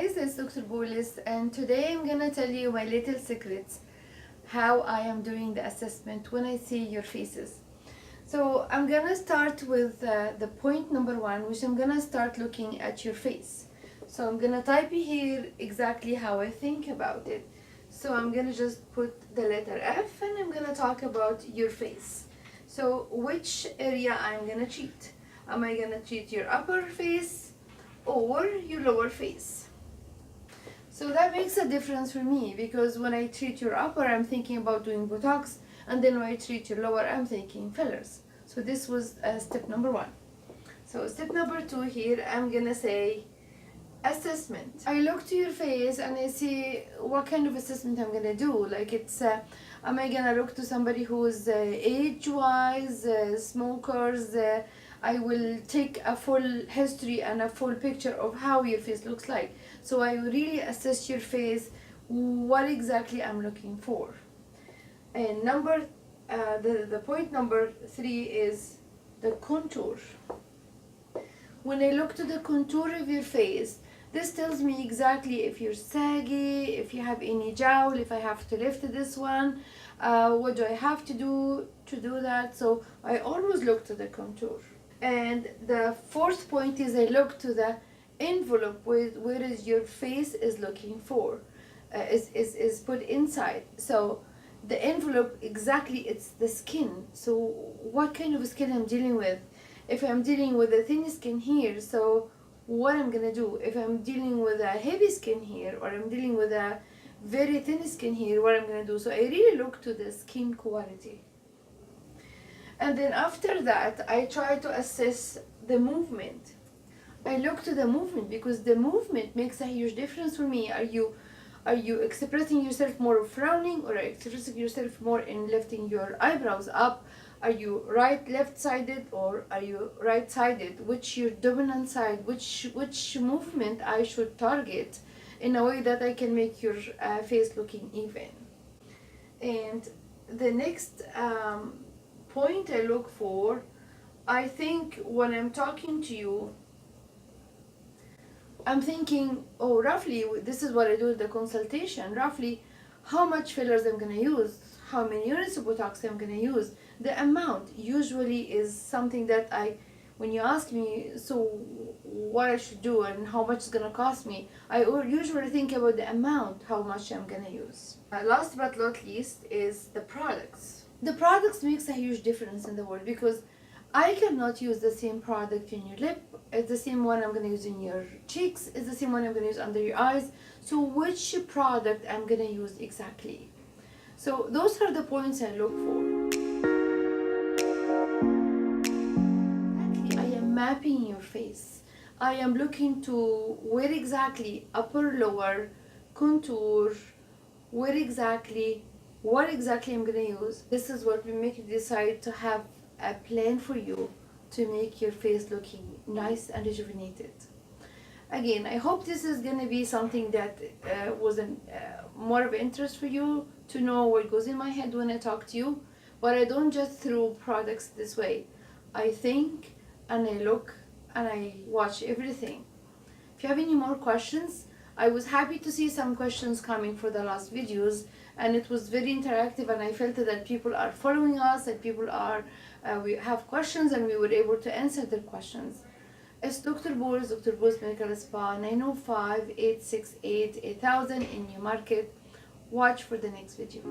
guys, it's Dr. Boulos, and today I'm gonna tell you my little secrets how I am doing the assessment when I see your faces. So I'm gonna start with the point number one, which I'm gonna start looking at your face. So I'm gonna type here exactly how I think about it. So I'm gonna just put the letter F and I'm gonna talk about your face. So which area I'm gonna treat? Am I gonna treat your upper face or your lower face? So that makes a difference for me, because when I treat your upper, I'm thinking about doing BOTOX, and then when I treat your lower, I'm thinking fillers. So this was step number one. So step number two here, I'm gonna say assessment. I look to your face and I see what kind of assessment I'm gonna do. Like am I gonna look to somebody who's age-wise, smokers? I will take a full history and a full picture of how your face looks like. So I really assess your face, what exactly I'm looking for. And the point number three is the contour. When I look to the contour of your face, this tells me exactly if you're saggy, if you have any jowl, if I have to lift this one, what do I have to do that. So I always look to the contour. And the fourth point is I look to the envelope where is your face is looking for, is put inside. So the envelope, exactly, it's the skin. So what kind of skin I'm dealing with. If I'm dealing with a thin skin here, so what I'm gonna do. If I'm dealing with a heavy skin here, or I'm dealing with a very thin skin here, what I'm gonna do. So I really look to the skin quality. And then after that, I try to assess the movement. I look to the movement because the movement makes a huge difference for me. Are you expressing yourself more frowning, or are you expressing yourself more in lifting your eyebrows up? Are you right, left-sided, or are you right-sided? Which your dominant side? Which movement I should target in a way that I can make your face looking even? And the next point I look for, I think when I'm talking to you, I'm thinking, oh, roughly, this is what I do with the consultation, roughly how much fillers I'm gonna use, how many units of BOTOX I'm gonna use. The amount usually is something that when you ask me, so what I should do and how much it's gonna cost me, I usually think about the amount, how much I'm gonna use. Last but not least is the products. The products makes a huge difference in the world, because I cannot use the same product in your lip. It's the same one I'm going to use in your cheeks. It's the same one I'm going to use under your eyes. So which product I'm going to use exactly? So those are the points I look for. Exactly, I am mapping your face. I am looking to where exactly, upper, lower, contour, what exactly I'm gonna use. This is what will make you decide to have a plan for you to make your face looking nice and rejuvenated. Again, I hope this is gonna be something that was more of interest for you, to know what goes in my head when I talk to you. But I don't just throw products this way. I think and I look and I watch everything. If you have any more questions, I was happy to see some questions coming for the last videos, and it was very interactive, and I felt that people are following us, that people are, we have questions and we were able to answer their questions. It's Dr. Boulos, Dr. Boulos Medical Spa, 905-868-8000 in Newmarket. Watch for the next video.